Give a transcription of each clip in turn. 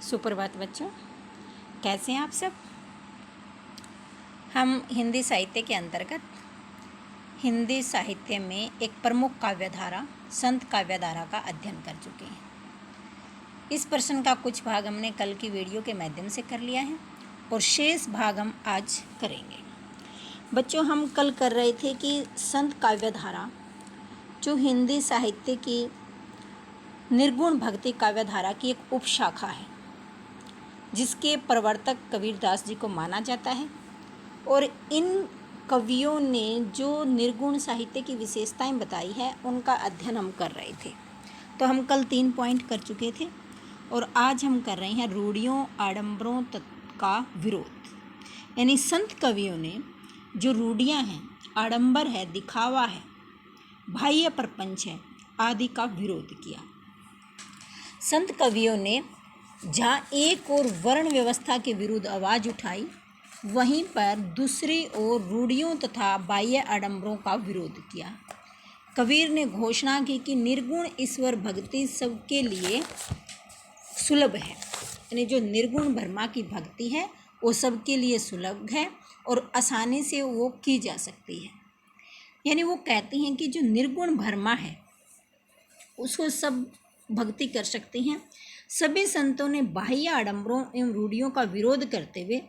सुप्रभात बच्चों, कैसे हैं आप सब। हम हिंदी साहित्य के अंतर्गत हिंदी साहित्य में एक प्रमुख काव्यधारा संत काव्यधारा का अध्ययन कर चुके हैं। इस प्रश्न का कुछ भाग हमने कल की वीडियो के माध्यम से कर लिया है और शेष भाग हम आज करेंगे। बच्चों, हम कल कर रहे थे कि संत काव्यधारा जो हिंदी साहित्य की निर्गुण भक्ति काव्यधारा की एक उपशाखा है, जिसके प्रवर्तक कबीरदास जी को माना जाता है, और इन कवियों ने जो निर्गुण साहित्य की विशेषताएं बताई है उनका अध्ययन हम कर रहे थे। तो हम कल 3 पॉइंट कर चुके थे और आज हम कर रहे हैं रूढ़ियों आडंबरों का विरोध। यानी संत कवियों ने जो रूढ़ियाँ हैं, आडंबर है, दिखावा है, बाह्य प्रपंच है आदि का विरोध किया। संत कवियों ने जहाँ एक और वर्ण व्यवस्था के विरुद्ध आवाज़ उठाई, वहीं पर दूसरी ओर रूढ़ियों तथा बाह्य आडंबरों का विरोध किया। कबीर ने घोषणा की कि निर्गुण ईश्वर भक्ति सबके लिए सुलभ है। यानी जो निर्गुण ब्रह्मा की भक्ति है वो सबके लिए सुलभ है और आसानी से वो की जा सकती है। यानी वो कहते हैं कि जो निर्गुण ब्रह्मा है उसको सब भक्ति कर सकते हैं। सभी संतों ने बाह्य आडंबरों एवं रूढ़ियों का विरोध करते हुए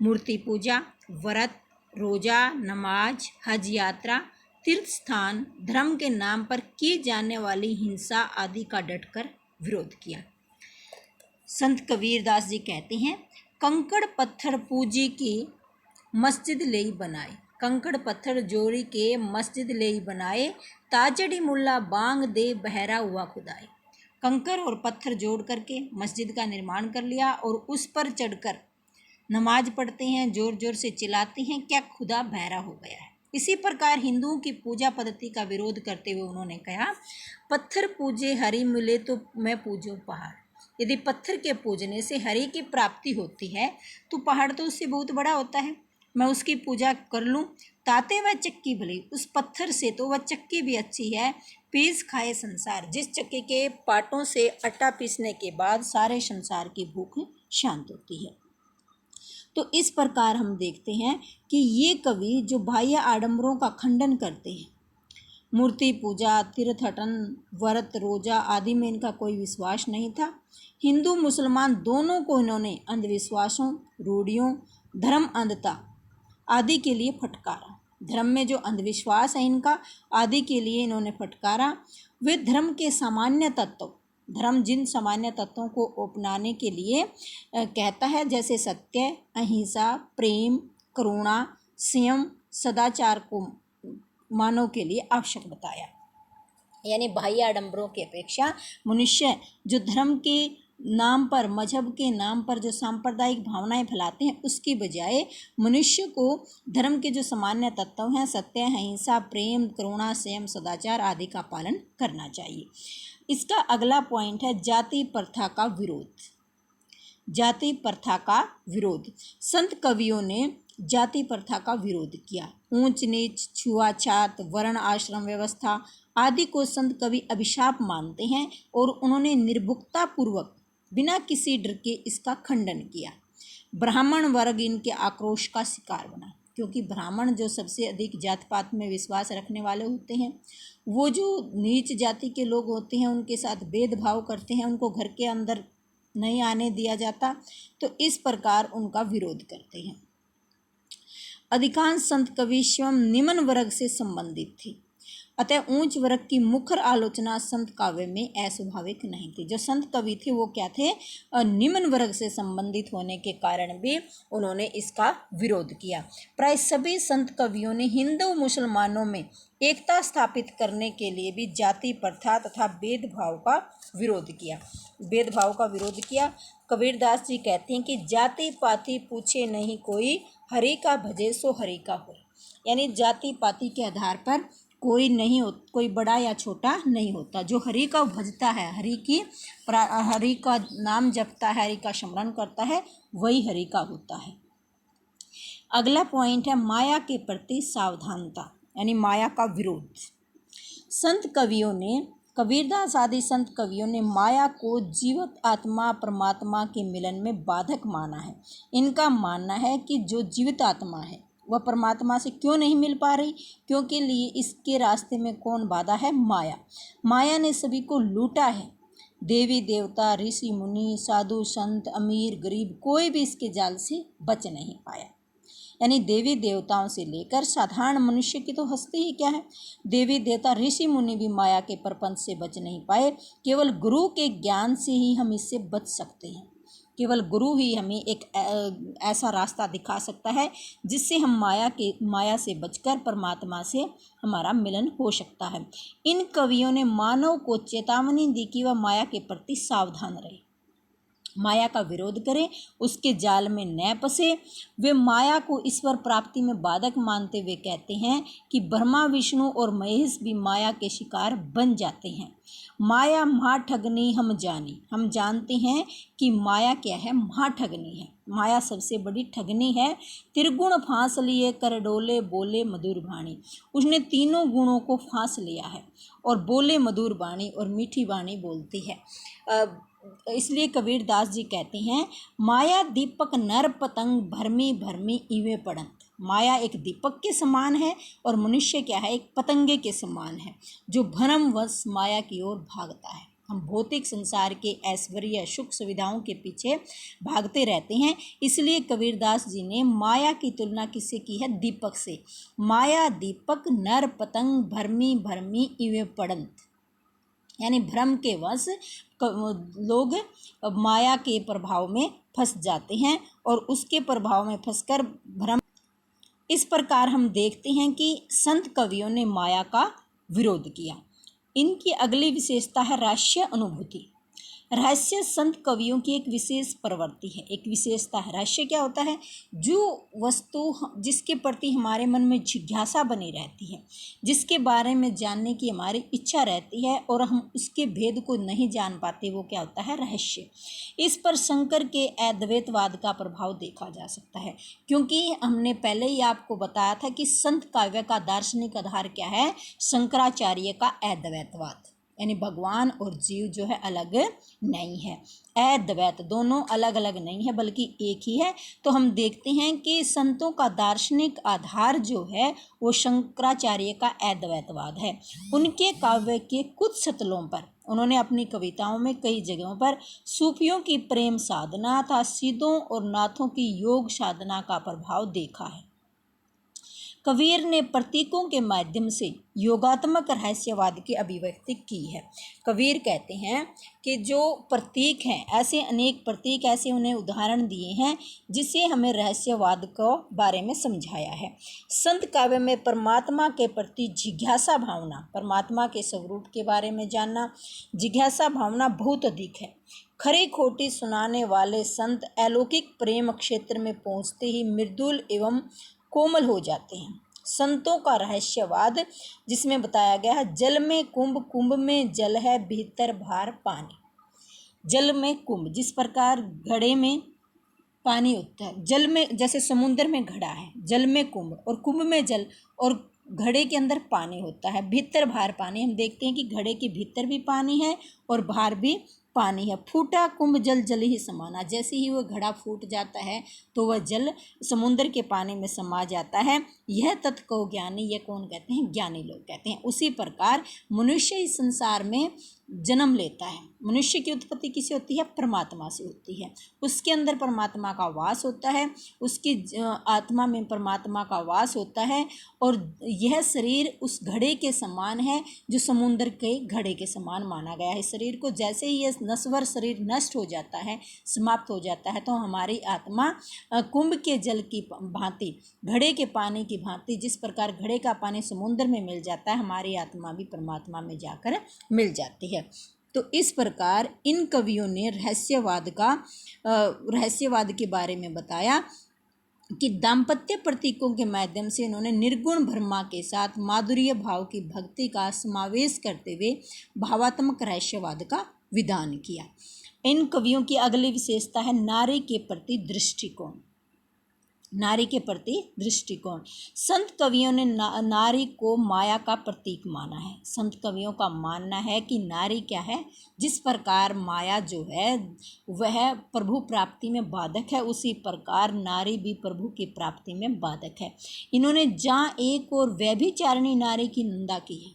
मूर्ति पूजा, व्रत, रोजा, नमाज, हज यात्रा, तीर्थ स्थान, धर्म के नाम पर की जाने वाली हिंसा आदि का डटकर विरोध किया। संत कबीरदास जी कहते हैं, कंकड़ पत्थर पूजी की मस्जिद ले बनाए, कंकड़ पत्थर जोड़ी के मस्जिद ले बनाए, ताजड़ी मुल्ला बांग दे बहरा हुआ खुदाए। कंकर और पत्थर जोड़ करके मस्जिद का निर्माण कर लिया और उस पर चढ़कर नमाज पढ़ते हैं, जोर जोर से चिल्लाते हैं, क्या खुदा बहरा हो गया है। इसी प्रकार हिंदुओं की पूजा पद्धति का विरोध करते हुए उन्होंने कहा, पत्थर पूजे हरि मिले तो मैं पूजूं पहाड़। यदि पत्थर के पूजने से हरि की प्राप्ति होती है तो पहाड़ तो उससे बहुत बड़ा होता है, मैं उसकी पूजा कर लूँ। ताते वह चक्की भली, उस पत्थर से तो वह चक्की भी अच्छी है। पीस खाए संसार, जिस चक्की के पाटों से आटा पीसने के बाद सारे संसार की भूख शांत होती है। तो इस प्रकार हम देखते हैं कि ये कवि जो बाह्य आडंबरों का खंडन करते हैं, मूर्ति पूजा, तीर्थटन, व्रत, रोजा आदि में इनका कोई विश्वास नहीं था। हिंदू मुसलमान दोनों को इन्होंने अंधविश्वासों, रूढ़ियों, धर्म अंधता आदि के लिए फटकारा। धर्म में जो अंधविश्वास है इनका आदि के लिए इन्होंने फटकारा। वे धर्म के सामान्य तत्व, धर्म जिन सामान्य तत्वों को अपनाने के लिए कहता है, जैसे सत्य, अहिंसा, प्रेम, करुणा, संयम, सदाचार को मानव के लिए आवश्यक बताया। यानी बाह्य आडंबरों की अपेक्षा मनुष्य जो धर्म के नाम पर, मजहब के नाम पर जो सांप्रदायिक भावनाएं फैलाते हैं, उसकी बजाय मनुष्य को धर्म के जो सामान्य तत्व हैं, सत्य, अहिंसा, प्रेम, करुणा, संयम, सदाचार आदि का पालन करना चाहिए। इसका अगला पॉइंट है जाति प्रथा का विरोध। जाति प्रथा का विरोध। संत कवियों ने जाति प्रथा का विरोध किया। ऊंच नीच, छुआछात, वर्ण आश्रम व्यवस्था आदि को संत कवि अभिशाप मानते हैं और उन्होंने निर्भुकता पूर्वक बिना किसी डर के इसका खंडन किया। ब्राह्मण वर्ग इनके आक्रोश का शिकार बना, क्योंकि ब्राह्मण जो सबसे अधिक जात पात में विश्वास रखने वाले होते हैं, वो जो नीच जाति के लोग होते हैं उनके साथ भेदभाव करते हैं, उनको घर के अंदर नहीं आने दिया जाता, तो इस प्रकार उनका विरोध करते हैं। अधिकांश संत कवि स्वयं निम्न वर्ग से संबंधित थे, अतः ऊंच वर्ग की मुखर आलोचना संत काव्य में अस्वाभाविक नहीं थी। जो संत कवि थे वो क्या थे, निम्न वर्ग से संबंधित होने के कारण भी उन्होंने इसका विरोध किया। प्राय सभी संत कवियों ने हिंदू मुसलमानों में एकता स्थापित करने के लिए भी जाति प्रथा तथा भेदभाव का विरोध किया। भेदभाव का विरोध किया। कबीरदास जी कहते हैं कि जाति पाति पूछे नहीं कोई, हरि का भजे सो हरि का हो। यानी जाति पाति के आधार पर कोई नहीं हो, कोई बड़ा या छोटा नहीं होता। जो हरि का भजता है, हरि का नाम जपता है, हरि का स्मरण करता है, वही हरि का होता है। अगला पॉइंट है माया के प्रति सावधानता, यानी माया का विरोध। संत कवियों ने कबीरदास आदि संत कवियों ने माया को जीवित आत्मा परमात्मा के मिलन में बाधक माना है। इनका मानना है कि जो जीवित आत्मा है वह परमात्मा से क्यों नहीं मिल पा रही, क्योंकि लिए इसके रास्ते में कौन बाधा है? माया। माया ने सभी को लूटा है। देवी देवता, ऋषि मुनि, साधु संत, अमीर गरीब, कोई भी इसके जाल से बच नहीं पाया। यानी देवी देवताओं से लेकर साधारण मनुष्य की तो हस्ती ही क्या है। देवी देवता, ऋषि मुनि भी माया के प्रपंच से बच नहीं पाए। केवल गुरु के ज्ञान से ही हम इससे बच सकते हैं। केवल गुरु ही हमें एक ऐसा रास्ता दिखा सकता है जिससे हम माया से बचकर परमात्मा से हमारा मिलन हो सकता है। इन कवियों ने मानव को चेतावनी दी कि वह माया के प्रति सावधान रहे, माया का विरोध करें, उसके जाल में न फंसे। वे माया को ईश्वर प्राप्ति में बाधक मानते हुए कहते हैं कि ब्रह्मा, विष्णु और महेश भी माया के शिकार बन जाते हैं। माया महाठगनी हम जानी। हम जानते हैं कि माया क्या है? महाठगनी है। माया सबसे बड़ी ठगनी है। त्रिगुण फांस लिए कर डोले, बोले मधुर वाणी। उसने तीनों गुणों को फांस लिया है और बोले मधुर वाणी और मीठी वाणी बोलती है। इसलिए कबीरदास जी कहते हैं, माया दीपक नर पतंग भरमी भरमी इवे पड़ंत। माया एक दीपक के समान है और मनुष्य क्या है? एक पतंगे के समान है जो भ्रमवश माया की ओर भागता है। हम भौतिक संसार के ऐश्वर्य सुख सुविधाओं के पीछे भागते रहते हैं। इसलिए कबीरदास जी ने माया की तुलना किससे की है? दीपक से। माया दीपक नर पतंग भरमी भरमी इवे पड़ंत। यानी भ्रम के वश लोग माया के प्रभाव में फंस जाते हैं और उसके प्रभाव में फंसकर भ्रम। इस प्रकार हम देखते हैं कि संत कवियों ने माया का विरोध किया। इनकी अगली विशेषता है रहस्य अनुभूति। रहस्य संत कवियों की एक विशेष प्रवृत्ति है, एक विशेषता है। रहस्य क्या होता है? जो वस्तु जिसके प्रति हमारे मन में जिज्ञासा बनी रहती है, जिसके बारे में जानने की हमारी इच्छा रहती है और हम उसके भेद को नहीं जान पाते, वो क्या होता है? रहस्य। इस पर शंकर के अद्वैतवाद का प्रभाव देखा जा सकता है, क्योंकि हमने पहले ही आपको बताया था कि संत काव्य का दार्शनिक आधार क्या है? शंकराचार्य का अद्वैतवाद। यानी भगवान और जीव जो है अलग नहीं है। अद्वैत दोनों अलग अलग नहीं है बल्कि एक ही है। तो हम देखते हैं कि संतों का दार्शनिक आधार जो है वो शंकराचार्य का अद्वैतवाद है। उनके काव्य के कुछ सतलों पर उन्होंने अपनी कविताओं में कई जगहों पर सूफियों की प्रेम साधना तथा सिद्धों और नाथों की योग साधना का प्रभाव देखा है। कबीर ने प्रतीकों के माध्यम से योगात्मक रहस्यवाद की अभिव्यक्ति की है। कबीर कहते हैं कि जो प्रतीक हैं, ऐसे अनेक प्रतीक, ऐसे उन्हें उदाहरण दिए हैं जिससे हमें रहस्यवाद को बारे में समझाया है। संत काव्य में परमात्मा के प्रति जिज्ञासा भावना, परमात्मा के स्वरूप के बारे में जानना, जिज्ञासा भावना बहुत अधिक है। खरी खोटी सुनाने वाले संत अलौकिक प्रेम क्षेत्र में पहुँचते ही मृदुल एवं कोमल हो जाते हैं। संतों का रहस्यवाद जिसमें बताया गया है, जल में कुंभ, कुंभ में जल है, भीतर भार पानी। जल में कुंभ, जिस प्रकार घड़े में पानी होता है, जल में जैसे समुद्र में घड़ा है, जल में कुंभ और कुंभ में जल और घड़े के अंदर पानी होता है, भीतर भार पानी। हम देखते हैं कि घड़े के भीतर भी पानी है और बाहर भी पानी है। फूटा कुंभ जल जल ही समाना। जैसे ही वह घड़ा फूट जाता है तो वह जल समुद्र के पानी में समा जाता है। यह तत्व को ज्ञानी, यह कौन कहते हैं? ज्ञानी लोग कहते हैं। उसी प्रकार मनुष्य इस संसार में जन्म लेता है। मनुष्य की उत्पत्ति किससे होती है? परमात्मा से होती है। उसके अंदर परमात्मा का वास होता है, उसकी आत्मा में परमात्मा का वास होता है और यह शरीर उस घड़े के समान है जो समुद्र के घड़े के समान माना गया है। शरीर को जैसे ही यह नश्वर शरीर नष्ट हो जाता है, समाप्त हो जाता है, तो हमारी आत्मा कुंभ के जल की भांति, घड़े के पानी की भांति, जिस प्रकार घड़े का पानी समुद्र में मिल जाता है, हमारी आत्मा भी परमात्मा में जाकर मिल जाती है। तो इस प्रकार इन कवियों ने रहस्यवाद के बारे में बताया कि दाम्पत्य प्रतीकों के माध्यम से इन्होंने निर्गुण ब्रह्मा के साथ माधुर्य भाव की भक्ति का समावेश करते हुए भावात्मक रहस्यवाद का विधान किया। इन कवियों की अगली विशेषता है नारी के प्रति दृष्टिकोण। नारी के प्रति दृष्टिकोण। संत कवियों ने नारी को माया का प्रतीक माना है। संत कवियों का मानना है कि नारी क्या है, जिस प्रकार माया जो है वह प्रभु प्राप्ति में बाधक है, उसी प्रकार नारी भी प्रभु की प्राप्ति में बाधक है। इन्होंने जहाँ एक और व्यभिचारिणी नारी की निंदा की है,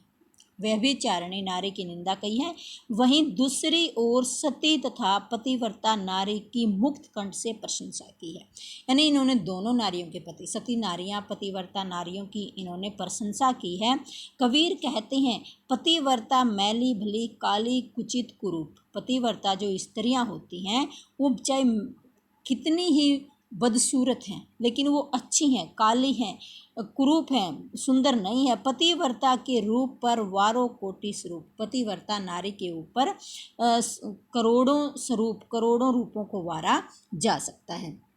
व्यभिचारिणी नारी की निंदा कही है, वहीं दूसरी ओर सती तथा पतिव्रता नारी की मुक्त कंठ से प्रशंसा की है। यानी इन्होंने दोनों नारियों के प्रति, सती नारियां, पतिव्रता नारियों की इन्होंने प्रशंसा की है। कबीर कहते हैं, पतिव्रता मैली भली काली कुचित कुरूप। पतिव्रता जो स्त्रियां होती हैं वो चाहे कितनी ही बदसूरत हैं लेकिन वो अच्छी हैं, काली हैं, कुरूप हैं, सुंदर नहीं है। पतिव्रता के रूप पर वारों कोटि स्वरूप। पतिव्रता नारी के ऊपर करोड़ों स्वरूप, करोड़ों रूपों को वारा जा सकता है।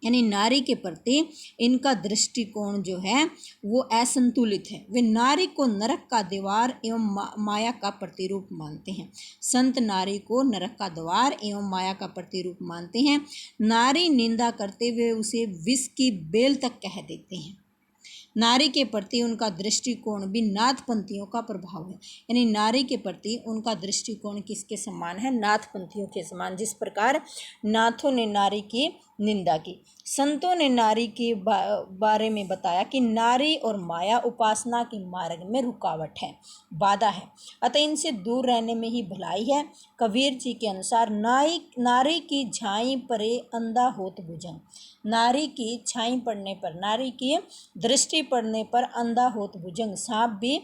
यानी नारी के प्रति इनका दृष्टिकोण जो है वो असंतुलित है। वे नारी को नरक का द्वार एवं माया का प्रतिरूप मानते हैं। संत नारी को नरक का द्वार एवं माया का प्रतिरूप मानते हैं। नारी निंदा करते हुए उसे विष की बेल तक कह देते हैं। नारी के प्रति उनका दृष्टिकोण भी नाथपंथियों का प्रभाव है। यानी नारी के प्रति उनका दृष्टिकोण किसके समान है? नाथपंथियों के समान। जिस प्रकार नाथों ने नारी की निंदा की, संतों ने नारी के बारे में बताया कि नारी और माया उपासना के मार्ग में रुकावट है, बाधा है, अतः इनसे दूर रहने में ही भलाई है। कबीर जी के अनुसार नारी की झाई परे अंधा होत भुजंग। नारी की छाई पड़ने पर, नारी की दृष्टि पड़ने पर अंधा होत भुजंग, सांप भी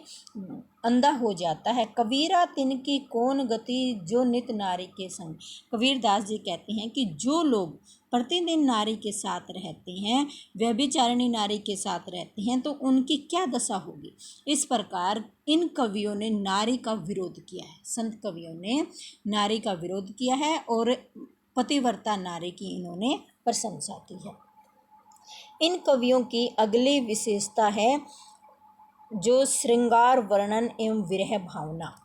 अंधा हो जाता है। कबीरा तिनकी कौन गति जो नित नारी के संग। कबीरदास जी कहते हैं कि जो लोग प्रतिदिन नारी के साथ रहते हैं, व्यभिचारिणी नारी के साथ रहते हैं, तो उनकी क्या दशा होगी। इस प्रकार इन कवियों ने नारी का विरोध किया है। संत कवियों ने नारी का विरोध किया है और पतिव्रता नारी की इन्होंने प्रशंसा की है। इन कवियों की अगली विशेषता है जो श्रृंगार वर्णन एवं विरह भावना।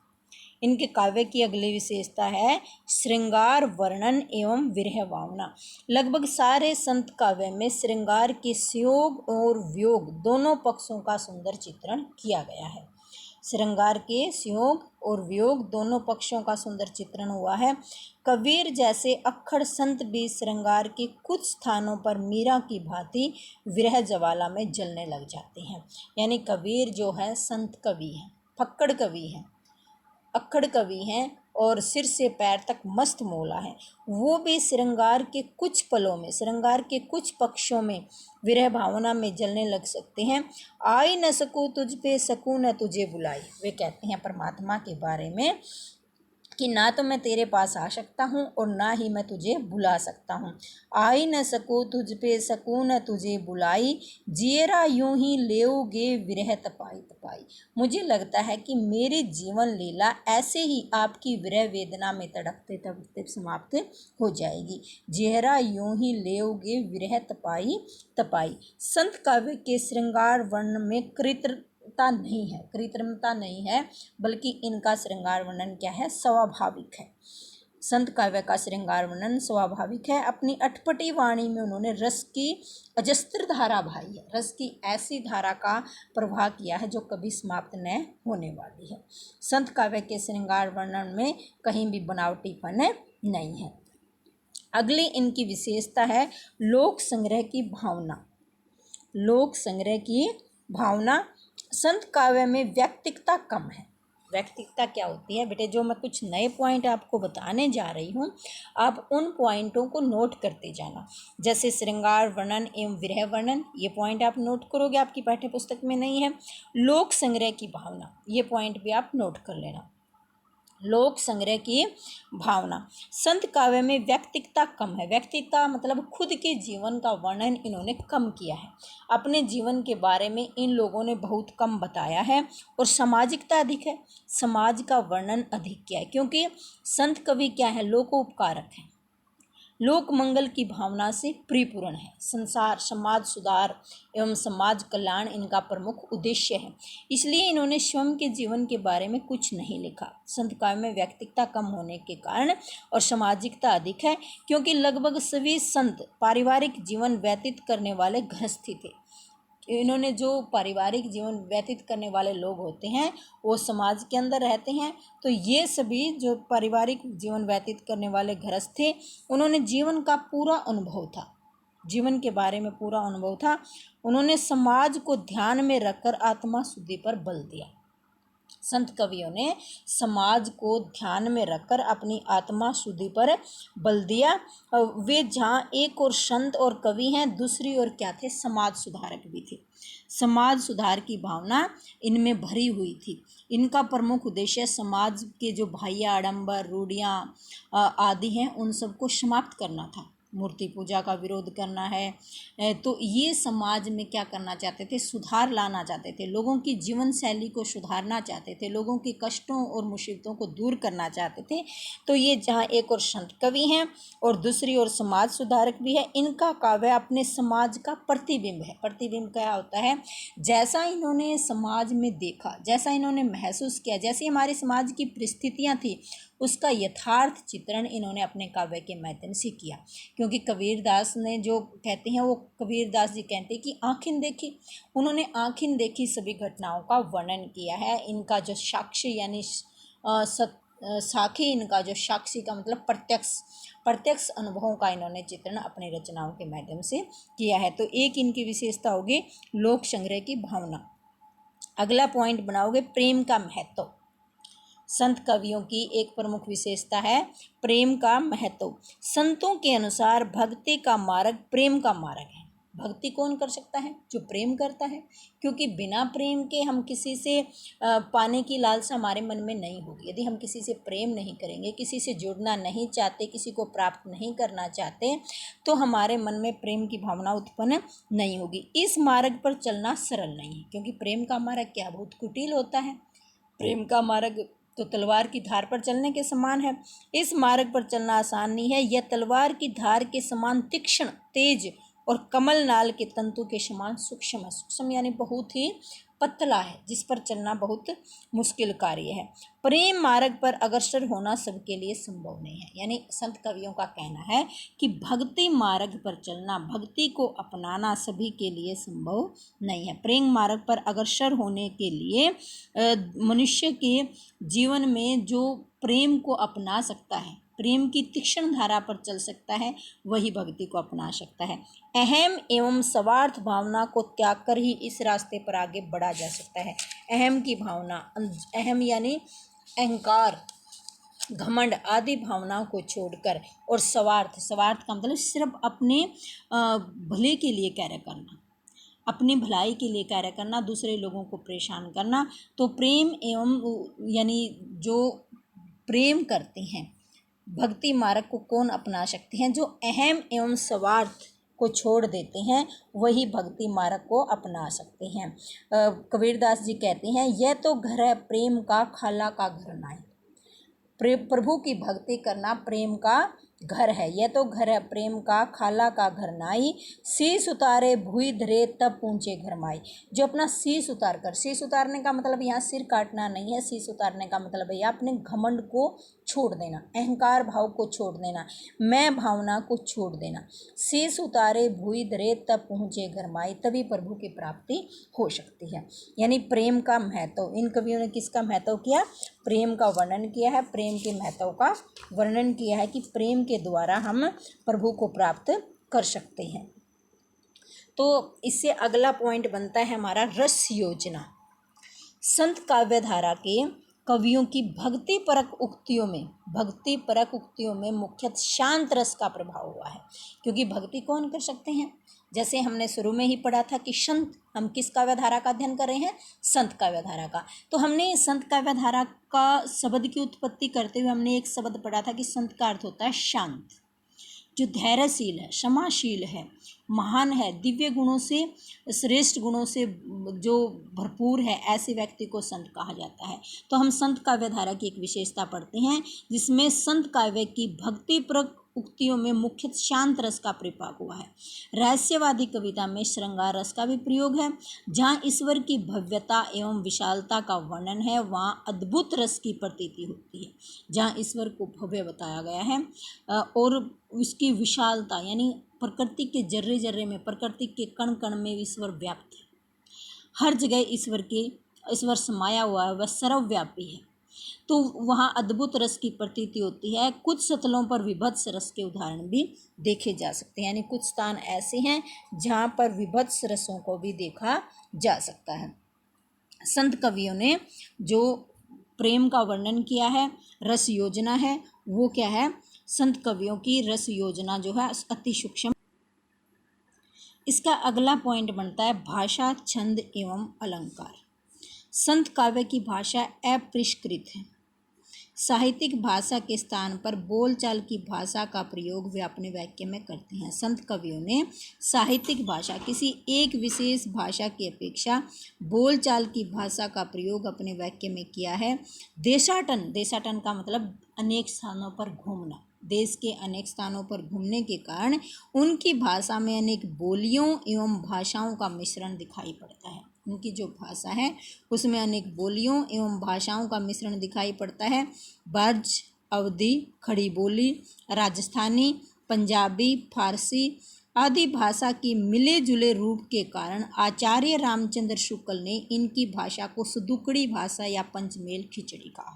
इनके काव्य की अगली विशेषता है श्रृंगार वर्णन एवं विरह भावना। लगभग सारे संत काव्य में श्रृंगार के संयोग और वियोग दोनों पक्षों का सुंदर चित्रण किया गया है। श्रृंगार के संयोग और वियोग दोनों पक्षों का सुंदर चित्रण हुआ है। कबीर जैसे अक्खड़ संत भी श्रृंगार के कुछ स्थानों पर मीरा की भांति विरह ज्वाला में जलने लग जाते हैं। यानी कबीर जो है संत कवि हैं, फक्कड़ कवि हैं, अक्खड़ कवि हैं और सिर से पैर तक मस्त मौला है। वो भी श्रृंगार के कुछ पलों में, श्रृंगार के कुछ पक्षों में विरह भावना में जलने लग सकते हैं। आई न सकूँ तुझ पे सकूँ न तुझे बुलाई। वे कहते हैं परमात्मा के बारे में कि ना तो मैं तेरे पास आ सकता हूँ और ना ही मैं तुझे बुला सकता हूँ। आई न सकूँ तुझ पे सकूँ न तुझे बुलाई, जियरा यूं ही लेओगे विरह तपाई तपाई। मुझे लगता है कि मेरी जीवन लीला ऐसे ही आपकी विरह वेदना में तड़पते तड़पते समाप्त हो जाएगी। जियरा यूं ही लेओगे विरह तपाई तपाई। संत काव्य के श्रृंगार वर्ण में कृत्रिमता नहीं है, बल्कि इनका श्रृंगार वर्णन क्या है? स्वाभाविक है। संत काव्य का श्रृंगार वर्णन स्वाभाविक है। अपनी अटपटी वाणी में उन्होंने रस की अजस्त्र धारा बहाई है। रस की ऐसी धारा का प्रवाह किया है जो कभी समाप्त न होने वाली है। संत काव्य के श्रृंगार वर्णन में कहीं भी बनावटीपन नहीं है। अगली इनकी विशेषता है लोक संग्रह की भावना। लोक संग्रह की भावना। संत काव्य में व्यक्तिकता कम है। व्यक्तिकता क्या होती है बेटे? जो मैं कुछ नए पॉइंट आपको बताने जा रही हूँ, आप उन पॉइंटों को नोट करते जाना। जैसे श्रृंगार वर्णन एवं विरह वर्णन, ये पॉइंट आप नोट करोगे, आपकी पाठ्य पुस्तक में नहीं है। लोक संग्रह की भावना, ये पॉइंट भी आप नोट कर लेना। लोक संग्रह की भावना। संत काव्य में व्यक्तिकता कम है। व्यक्तिकता मतलब खुद के जीवन का वर्णन इन्होंने कम किया है। अपने जीवन के बारे में इन लोगों ने बहुत कम बताया है और सामाजिकता अधिक है। समाज का वर्णन अधिक किया है, क्योंकि संत कवि क्या है? लोकोपकारक है। लोक मंगल की भावना से परिपूर्ण है। संसार, समाज सुधार एवं समाज कल्याण इनका प्रमुख उद्देश्य है। इसलिए इन्होंने स्वयं के जीवन के बारे में कुछ नहीं लिखा। संत काव्य में व्यक्तिगता कम होने के कारण और सामाजिकता अधिक है, क्योंकि लगभग सभी संत पारिवारिक जीवन व्यतीत करने वाले गृहस्थी थे। इन्होंने जो पारिवारिक जीवन व्यतीत करने वाले लोग होते हैं वो समाज के अंदर रहते हैं, तो ये सभी जो पारिवारिक जीवन व्यतीत करने वाले गृहस्थ थे, उन्होंने जीवन का पूरा अनुभव था, जीवन के बारे में पूरा अनुभव था। उन्होंने समाज को ध्यान में रखकर आत्मा शुद्धि पर बल दिया। संत कवियों ने समाज को ध्यान में रखकर अपनी आत्मा शुद्धि पर बल दिया। वे जहाँ एक और संत और कवि हैं, दूसरी ओर क्या थे, समाज सुधारक भी थे। समाज सुधार की भावना इनमें भरी हुई थी। इनका प्रमुख उद्देश्य समाज के जो बाह्य आडंबर, रूढ़ियाँ आदि हैं, उन सबको समाप्त करना था। मूर्ति पूजा का विरोध करना है। तो ये समाज में क्या करना चाहते थे, सुधार लाना चाहते थे, लोगों की जीवन शैली को सुधारना चाहते थे, लोगों के कष्टों और मुसीबतों को दूर करना चाहते थे। तो ये जहाँ एक और संत कवि हैं और दूसरी ओर समाज सुधारक भी है, इनका काव्य अपने समाज का प्रतिबिंब है। प्रतिबिंब क्या होता है, जैसा इन्होंने समाज में देखा, जैसा इन्होंने महसूस किया, जैसी हमारे समाज की परिस्थितियाँ थी, उसका यथार्थ चित्रण इन्होंने अपने काव्य के माध्यम से किया। क्योंकि कबीरदास ने जो कहते हैं, वो कबीरदास जी कहते हैं कि आँखिन देखी, उन्होंने आँखिन देखी सभी घटनाओं का वर्णन किया है। इनका जो साक्षी यानी साखी, इनका जो साक्षी का मतलब प्रत्यक्ष अनुभवों का इन्होंने चित्रण अपनी रचनाओं के माध्यम से किया है। तो एक इनकी विशेषता होगी लोक संग्रह की भावना। अगला पॉइंट बनाओगे प्रेम का महत्व। संत कवियों की एक प्रमुख विशेषता है प्रेम का महत्व। संतों के अनुसार भक्ति का मार्ग प्रेम का मार्ग है। भक्ति कौन कर सकता है, जो प्रेम करता है, क्योंकि बिना प्रेम के हम किसी से पाने की लालसा हमारे मन में नहीं होगी। यदि हम किसी से प्रेम नहीं करेंगे, किसी से जुड़ना नहीं चाहते, किसी को प्राप्त नहीं करना चाहते, तो हमारे मन में प्रेम की भावना उत्पन्न नहीं होगी। इस मार्ग पर चलना सरल नहीं है, क्योंकि प्रेम का मार्ग क्या बहुत कुटिल होता है। प्रेम का मार्ग तो तलवार की धार पर चलने के समान है। इस मार्ग पर चलना आसान नहीं है। यह तलवार की धार के समान तीक्ष्ण, तेज और कमल नाल के तंतु के समान सूक्ष्म है। सूक्ष्म यानी बहुत ही पतला है, जिस पर चलना बहुत मुश्किल कार्य है। प्रेम मार्ग पर अग्रसर होना सबके लिए संभव नहीं है। यानी संत कवियों का कहना है कि भक्ति मार्ग पर चलना, भक्ति को अपनाना सभी के लिए संभव नहीं है। प्रेम मार्ग पर अग्रसर होने के लिए मनुष्य के जीवन में जो प्रेम को अपना सकता है, प्रेम की तीक्ष्ण धारा पर चल सकता है, वही भक्ति को अपना सकता है। अहम एवं स्वार्थ भावना को त्याग कर ही इस रास्ते पर आगे बढ़ा जा सकता है। अहम की भावना, अहम यानी अहंकार, घमंड आदि भावनाओं को छोड़कर, और स्वार्थ का मतलब सिर्फ अपने भले के लिए कार्य करना, अपनी भलाई के लिए कार्य करना, दूसरे लोगों को परेशान करना। तो प्रेम एवं यानी जो प्रेम करते हैं, भक्ति मार्ग को कौन अपना सकते हैं, जो अहम एवं स्वार्थ को छोड़ देते हैं, वही भक्ति मार्ग को अपना सकते हैं। कबीरदास जी कहते हैं, यह तो घर है प्रेम का, खाला का घर नाई। प्रभु की भक्ति करना प्रेम का घर है। यह तो घर है प्रेम का, खाला का घर नाई। शीश उतारे भुई धरे तब पूंचे घर माई। जो अपना शीश उतार कर, शीश उतारने का मतलब यहाँ सिर काटना नहीं है, शीश उतारने का मतलब है अपने घमंड को छोड़ देना, अहंकार भाव को छोड़ देना, मैं भावना को छोड़ देना। शीश उतारे भुई धरे तब पहुँचे घर माई, तभी प्रभु की प्राप्ति हो सकती है। यानी प्रेम का महत्व, इन कवियों ने किसका महत्व किया, प्रेम का वर्णन किया है, प्रेम के महत्व का वर्णन किया है कि प्रेम के द्वारा हम प्रभु को प्राप्त कर सकते हैं। तो इससे अगला पॉइंट बनता है हमारा रस योजना। संत काव्य धारा के कवियों की भक्ति परक उक्तियों में मुख्यतः शांत रस का प्रभाव हुआ है। क्योंकि भक्ति कौन कर सकते हैं, जैसे हमने शुरू में ही पढ़ा था कि संत, हम किस काव्य धारा का अध्ययन कर रहे हैं, संत काव्य धारा का। तो हमने संत काव्य धारा का शब्द की उत्पत्ति करते हुए हमने एक शब्द पढ़ा था कि संत का अर्थ होता है शांत, जो धैर्यशील है, क्षमाशील है, महान है, दिव्य गुणों से, श्रेष्ठ गुणों से जो भरपूर है, ऐसे व्यक्ति को संत कहा जाता है। तो हम संत काव्य धारा की एक विशेषता पढ़ते हैं जिसमें संत काव्य की भक्तिप्रक उक्तियों में मुख्यतः शांत रस का प्रयोग हुआ है। रहस्यवादी कविता में श्रृंगार रस का भी प्रयोग है। जहाँ ईश्वर की भव्यता एवं विशालता का वर्णन है वहाँ अद्भुत रस की प्रतीति होती है। जहाँ ईश्वर को भव्य बताया गया है और उसकी विशालता यानी प्रकृति के जर्रे जर्रे में, प्रकृति के कण कण में ईश्वर व्याप्त है। हर जगह ईश्वर समाया हुआ है, वह सर्वव्यापी है। तो वहाँ अद्भुत रस की प्रतीति होती है। कुछ स्थलों पर विभत्स रस के उदाहरण भी देखे जा सकते हैं, यानी कुछ स्थान ऐसे हैं जहाँ पर विभत्स रसों को भी देखा जा सकता है। संत कवियों ने जो प्रेम का वर्णन किया है, रस योजना है, वो क्या है? संत कवियों की रस योजना जो है अति सूक्ष्म। इसका अगला पॉइंट बनता है भाषा, छंद एवं अलंकार। संत काव्य की भाषा अपरिष्कृत है। साहित्यिक भाषा के स्थान पर बोलचाल की भाषा का प्रयोग वे अपने वाक्य में करते हैं। संत कवियों ने साहित्यिक भाषा, किसी एक विशेष भाषा की अपेक्षा बोलचाल की भाषा का प्रयोग अपने वाक्य में किया है। देशाटन का मतलब अनेक स्थानों पर घूमना। देश के अनेक स्थानों पर घूमने के कारण उनकी भाषा में अनेक बोलियों एवं भाषाओं का मिश्रण दिखाई पड़ता है। उनकी जो भाषा है उसमें अनेक बोलियों एवं भाषाओं का मिश्रण दिखाई पड़ता है। ब्रज, अवधी, खड़ी बोली, राजस्थानी, पंजाबी, फारसी आदि भाषा की मिले जुले रूप के कारण आचार्य रामचंद्र शुक्ल ने इनकी भाषा को सुदुकड़ी भाषा या पंचमेल खिचड़ी कहा।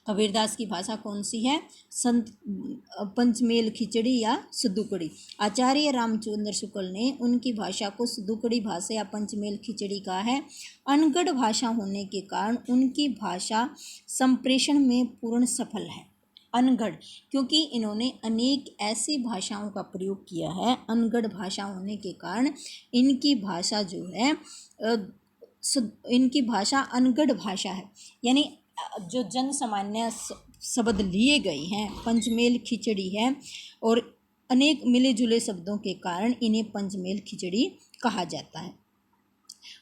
कबीरदास की भाषा कौन सी है? पंचमेल खिचड़ी या सुदुकड़ी। आचार्य रामचंद्र शुक्ल ने उनकी भाषा को सुदुकड़ी भाषा या पंचमेल खिचड़ी कहा है। अनगढ़ भाषा होने के कारण उनकी भाषा संप्रेषण में पूर्ण सफल है। अनगढ़ क्योंकि इन्होंने अनेक ऐसी भाषाओं का प्रयोग किया है। अनगढ़ भाषा होने के कारण इनकी भाषा जो है इनकी भाषा अनगढ़ भाषा है, यानी जो जन सामान्य शब्द लिए गए हैं पंचमेल खिचड़ी है और अनेक मिले जुले शब्दों के कारण इन्हें पंचमेल खिचड़ी कहा जाता है।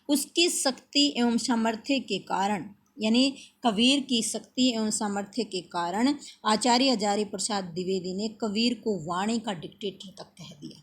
उसकी शक्ति एवं सामर्थ्य के कारण, यानी कबीर की शक्ति एवं सामर्थ्य के कारण आचार्य हजारी प्रसाद द्विवेदी ने कबीर को वाणी का डिक्टेटर तक कह दिया।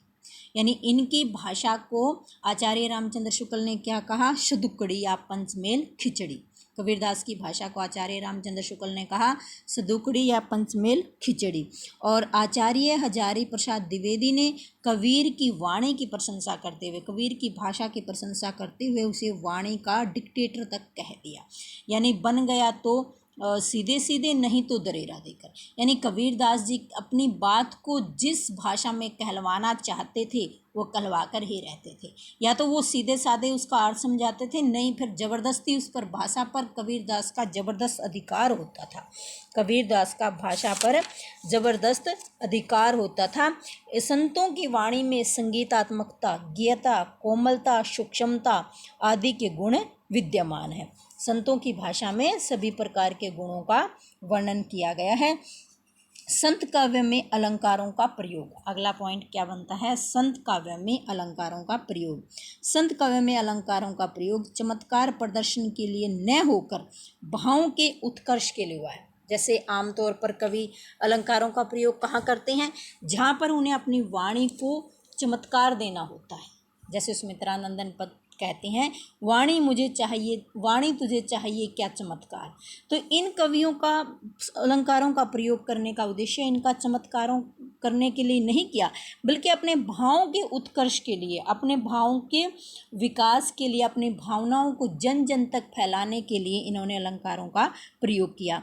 यानी इनकी भाषा को आचार्य रामचंद्र शुक्ल ने क्या कहा? सुदुकड़ी या पंचमेल खिचड़ी। कबीरदास की भाषा को आचार्य रामचंद्र शुक्ल ने कहा सुदुकड़ी या पंचमेल खिचड़ी। और आचार्य हजारी प्रसाद द्विवेदी ने कबीर की वाणी की प्रशंसा करते हुए, कबीर की भाषा की प्रशंसा करते हुए उसे वाणी का डिक्टेटर तक कह दिया। यानी बन गया तो सीधे सीधे, नहीं तो दरेरा देकर। यानी कबीरदास जी अपनी बात को जिस भाषा में कहलवाना चाहते थे वो कहलवा कर ही रहते थे। या तो वो सीधे साधे उसका अर्थ समझाते थे, नहीं फिर ज़बरदस्ती उस पर भाषा पर कबीरदास का ज़बरदस्त अधिकार होता था। कबीरदास का भाषा पर ज़बरदस्त अधिकार होता था। संतों की वाणी में संगीतात्मकता, ज्ञता, कोमलता, सूक्ष्मता आदि के गुण विद्यमान है। संतों की भाषा में सभी प्रकार के गुणों का वर्णन किया गया है। संत काव्य में अलंकारों का प्रयोग। अगला पॉइंट क्या बनता है? संत काव्य में अलंकारों का प्रयोग। संत काव्य में अलंकारों का प्रयोग चमत्कार प्रदर्शन के लिए न होकर भावों के उत्कर्ष के लिए हुआ है। जैसे आमतौर पर कवि अलंकारों का प्रयोग कहाँ करते हैं? जहाँ पर उन्हें अपनी वाणी को चमत्कार देना होता है। जैसे सुमित्रानंदन पद कहते हैं, वाणी मुझे चाहिए, वाणी तुझे चाहिए क्या चमत्कार। तो इन कवियों का अलंकारों का प्रयोग करने का उद्देश्य इनका चमत्कारों करने के लिए नहीं किया, बल्कि अपने भावों के उत्कर्ष के लिए, अपने भावों के विकास के लिए, अपनी भावनाओं को जन जन तक फैलाने के लिए इन्होंने अलंकारों का प्रयोग किया।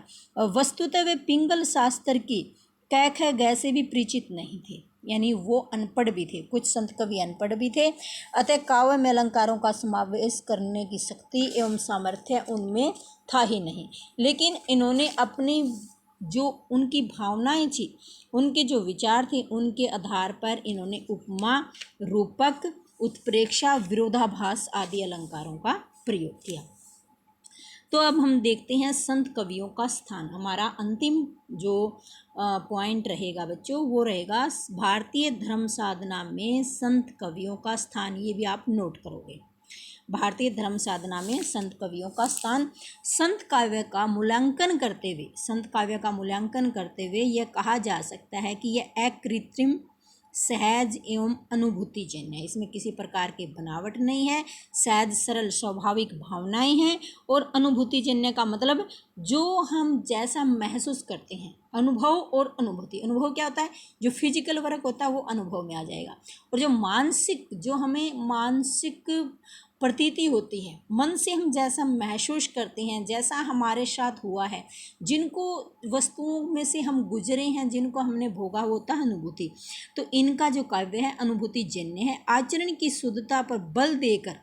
वस्तुतः वे पिंगल शास्त्र की कै ख गै से भी परिचित नहीं थे, यानी वो अनपढ़ भी थे। कुछ संत कवि अनपढ़ भी थे, अतः काव्य में अलंकारों का समावेश करने की शक्ति एवं सामर्थ्य उनमें था ही नहीं। लेकिन इन्होंने अपनी जो उनकी भावनाएं थी, उनके जो विचार थे, उनके आधार पर इन्होंने उपमा, रूपक, उत्प्रेक्षा, विरोधाभास आदि अलंकारों का प्रयोग किया। तो अब हम देखते हैं संत कवियों का स्थान। हमारा अंतिम जो पॉइंट रहेगा बच्चों वो रहेगा भारतीय धर्म साधना में संत कवियों का स्थान। ये भी आप नोट करोगे। भारतीय धर्म साधना में संत कवियों का स्थान। संत काव्य का मूल्यांकन करते हुए यह कहा जा सकता है कि यह अकृत्रिम, सहज एवं अनुभूतिजन्य है। इसमें किसी प्रकार की बनावट नहीं है, सहज सरल स्वाभाविक भावनाएं हैं। और अनुभूतिजन्य का मतलब जो हम जैसा महसूस करते हैं, अनुभव और अनुभूति। अनुभव क्या होता है? जो फिजिकल वर्क होता है वो अनुभव में आ जाएगा। और जो हमें मानसिक प्रतीति होती है, मन से हम जैसा महसूस करते हैं, जैसा हमारे साथ हुआ है, जिनको वस्तुओं में से हम गुजरे हैं, जिनको हमने भोगा होता है अनुभूति, तो इनका जो काव्य है अनुभूति जन्य है। आचरण की शुद्धता पर बल देकर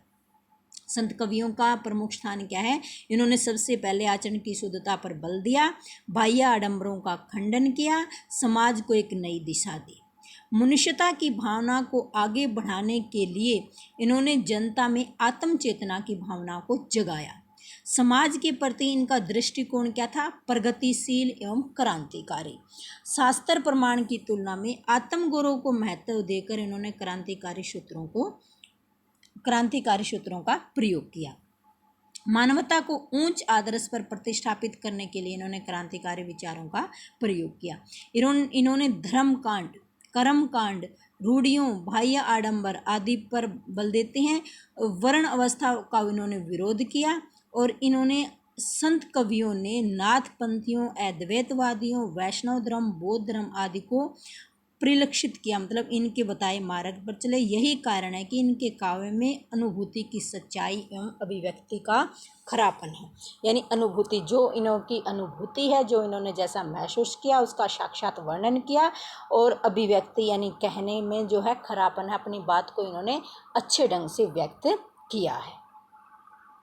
संत कवियों का प्रमुख स्थान क्या है? इन्होंने सबसे पहले आचरण की शुद्धता पर बल दिया, बाह्य आडंबरों का खंडन किया, समाज को एक नई दिशा दी। मनुष्यता की भावना को आगे बढ़ाने के लिए इन्होंने जनता में आत्म चेतना की भावना को जगाया। समाज के प्रति इनका दृष्टिकोण क्या था? प्रगतिशील एवं क्रांतिकारी। शास्त्र प्रमाण की तुलना में आत्मगौरव को महत्व देकर इन्होंने क्रांतिकारी सूत्रों का प्रयोग किया। मानवता को ऊंच आदर्श पर प्रतिष्ठापित करने के लिए इन्होंने क्रांतिकारी विचारों का प्रयोग किया। इन्होंने धर्मकांड, कर्मकांड, रूढ़ियों, बाह्य आडंबर आदि पर बल देते हैं। वर्ण अवस्था का इन्होंने विरोध किया। और इन्होंने संत कवियों ने नाथपंथियों, अद्वैतवादियों, वैष्णव धर्म, बौद्ध धर्म आदि को परिलक्षित किया, मतलब इनके बताए मार्ग पर चले। यही कारण है कि इनके काव्य में अनुभूति की सच्चाई एवं अभिव्यक्ति का खरापन है। यानी अनुभूति, जो इनकी अनुभूति है, जो इन्होंने जैसा महसूस किया उसका साक्षात वर्णन किया। और अभिव्यक्ति यानी कहने में जो है खरापन है, अपनी बात को इन्होंने अच्छे ढंग से व्यक्त किया है।